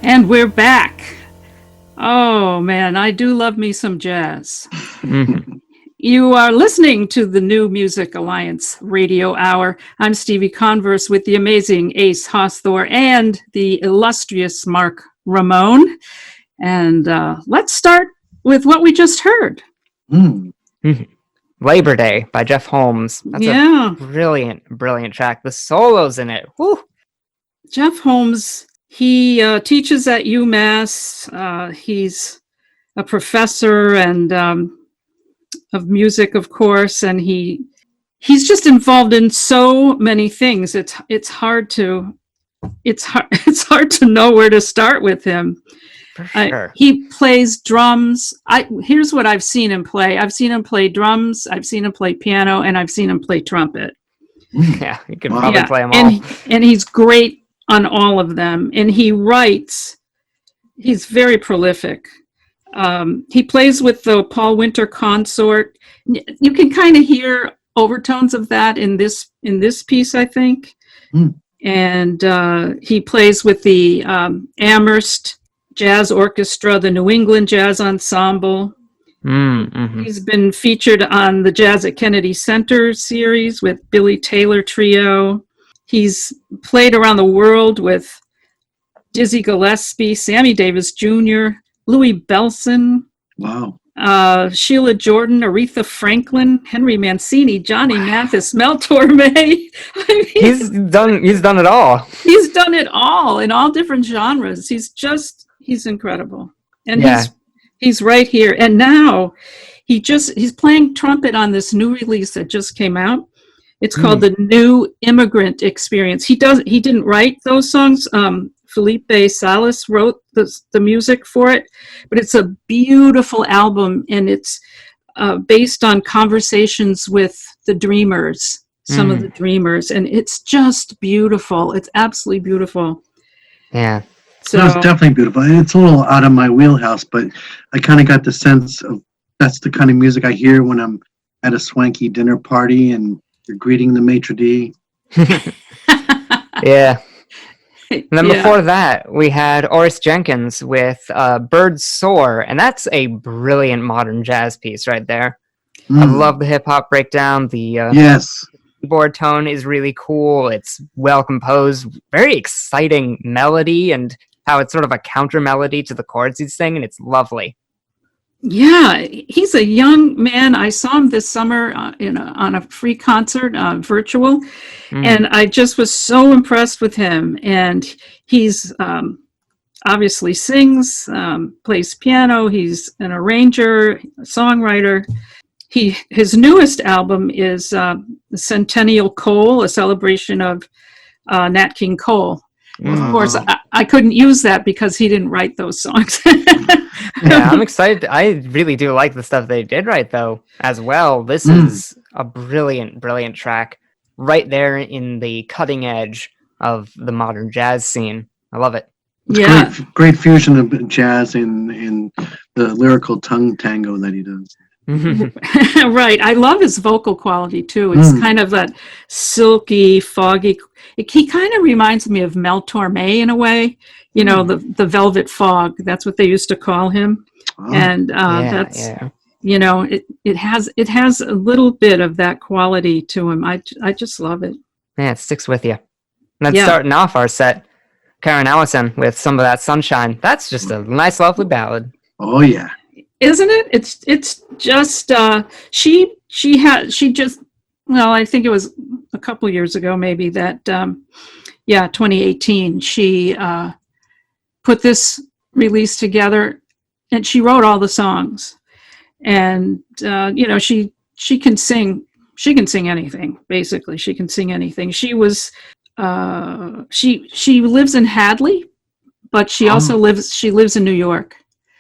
And we're back. Oh man, I do love me some jazz. You are listening to the New Music Alliance Radio Hour. I'm Stevie Converse with the amazing Ace Hosthor and the illustrious Mark Ramone. And let's start with what we just heard. Labor Day by Jeff Holmes. That's a brilliant track. The solos in it. Whew. Jeff Holmes, he teaches at UMass. He's a professor and of music, of course, and he's just involved in so many things. It's hard to know where to start with him. For sure. He plays drums. Here's what I've seen him play. I've seen him play drums. I've seen him play piano, and I've seen him play trumpet. Yeah, you can probably play them all. And he's great on all of them. And he writes. He's very prolific. He plays with the Paul Winter Consort. You can kind of hear overtones of that in this piece, I think. And he plays with the Amherst Jazz Orchestra, the New England Jazz Ensemble. He's been featured on the Jazz at Kennedy Center series with Billy Taylor Trio. He's played around the world with Dizzy Gillespie, Sammy Davis Jr., Louis Bellson, Sheila Jordan, Aretha Franklin, Henry Mancini, Johnny Mathis, Mel Torme. He's done it all. He's done it all in all different genres. He's incredible. And he's right here. And now he's playing trumpet on this new release that just came out. It's called The New Immigrant Experience. He didn't write those songs. Felipe Salas wrote the music for it, but it's a beautiful album, and it's based on conversations with the Dreamers, some of the Dreamers, and it's just beautiful. It's absolutely beautiful. Yeah. So it's definitely beautiful. It's a little out of my wheelhouse, but I kind of got the sense of that's the kind of music I hear when I'm at a swanky dinner party and you're greeting the maitre d'. Yeah. And then before that, we had Orice Jenkins with Byrd Soar, and that's a brilliant modern jazz piece right there. I love the hip-hop breakdown. The keyboard tone is really cool. It's well composed, very exciting melody, and how it's sort of a counter melody to the chords he's singing. It's lovely. Yeah, he's a young man. I saw him this summer on a free concert, virtual, and I just was so impressed with him. And he's obviously sings, plays piano. He's an arranger, a songwriter. His newest album is the Centennial Cole, a celebration of Nat King Cole. Of course, I couldn't use that because he didn't write those songs. Yeah, I'm excited. I really do like the stuff they did write, though, as well. This is a brilliant track right there in the cutting edge of the modern jazz scene. I love it. It's great fusion of jazz in the lyrical tongue tango that he does. Right. I love his vocal quality, too. It's kind of that silky, foggy. He kind of reminds me of Mel Torme in a way. You know, the Velvet Fog. That's what they used to call him. And you know, it has a little bit of that quality to him. I just love it. Yeah, it sticks with you. And then starting off our set, Karrin Allyson with Some of That Sunshine. That's just a nice, lovely ballad. Oh, yeah. Isn't it? It's just she just I think it was a couple years ago maybe that 2018 she put this release together, and she wrote all the songs, and she can sing anything. Basically, she can sing anything. She was she lives in Hadley, but she also lives in New York.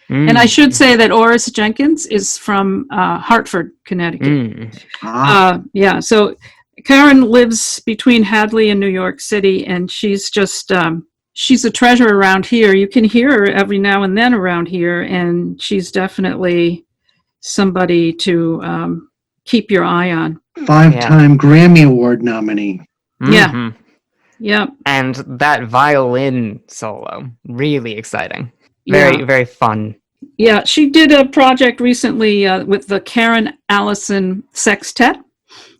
And I should say that Orice Jenkins is from Hartford, Connecticut. So Karrin lives between Hadley and New York City, and she's just she's a treasure around here. You can hear her every now and then around here, and she's definitely somebody to keep your eye on. 5-time Grammy Award nominee. Yeah. Yeah. And that violin solo, really exciting. Yeah. Very, very fun. Yeah, she did a project recently with the Karrin Allyson Sextet.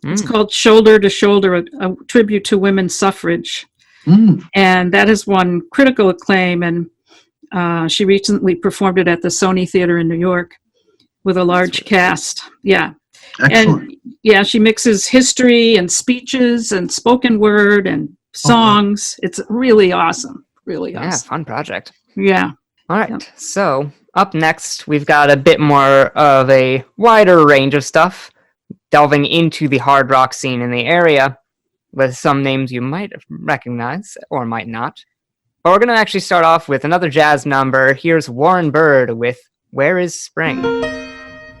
It's called Shoulder to Shoulder, a tribute to women's suffrage. And that has won critical acclaim. And she recently performed it at the Sony Theater in New York with a large cast. Yeah. Excellent. And yeah, she mixes history and speeches and spoken word and songs. It's really awesome. Really awesome. Yeah, fun project. Yeah. All right. So up next, we've got a bit more of a wider range of stuff, delving into the hard rock scene in the area with some names you might recognize or might not. But we're going to actually start off with another jazz number. Here's Warren Byrd with Where is Spring?